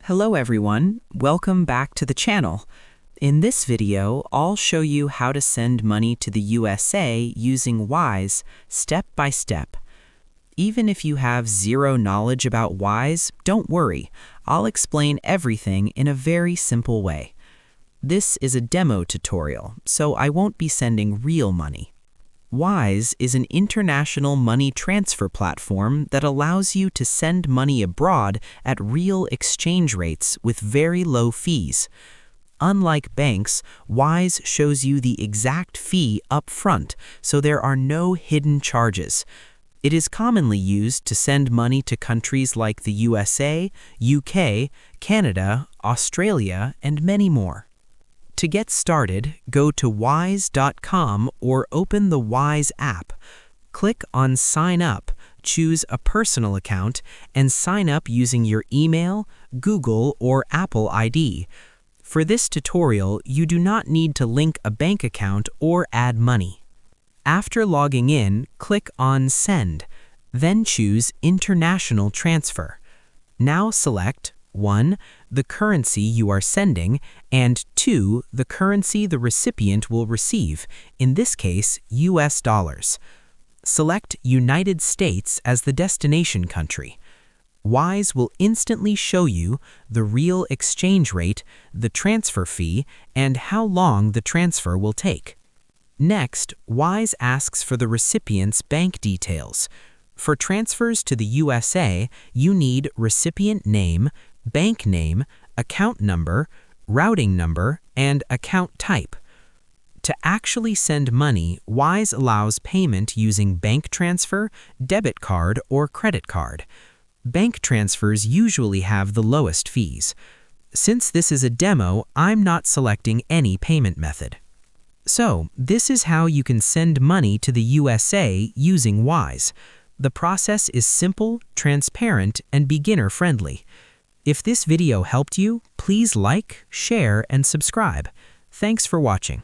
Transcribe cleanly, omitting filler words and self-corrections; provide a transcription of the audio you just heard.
Hello everyone, welcome back to the channel. In this video, I'll show you how to send money to the USA using Wise step by step. Even if you have zero knowledge about Wise, don't worry, I'll explain everything in a very simple way. This is a demo tutorial, so I won't be sending real money. Wise is an international money transfer platform that allows you to send money abroad at real exchange rates with very low fees. Unlike banks, Wise shows you the exact fee up front, so there are no hidden charges. It is commonly used to send money to countries like the USA, UK, Canada, Australia, and many more. To get started, go to wise.com or open the Wise app. Click on Sign Up, choose a personal account, and sign up using your email, Google, or Apple ID. For this tutorial, you do not need to link a bank account or add money. After logging in, click on Send, then choose International Transfer. Now select 1. The currency you are sending, and 2. The currency the recipient will receive, in this case, US dollars. Select United States as the destination country. Wise will instantly show you the real exchange rate, the transfer fee, and how long the transfer will take. Next, Wise asks for the recipient's bank details. For transfers to the USA, you need recipient name, bank name, account number, routing number, and account type. To actually send money, Wise allows payment using bank transfer, debit card, or credit card. Bank transfers usually have the lowest fees. Since this is a demo, I'm not selecting any payment method. So, this is how you can send money to the USA using Wise. The process is simple, transparent, and beginner-friendly. If this video helped you, please like, share, and subscribe. Thanks for watching.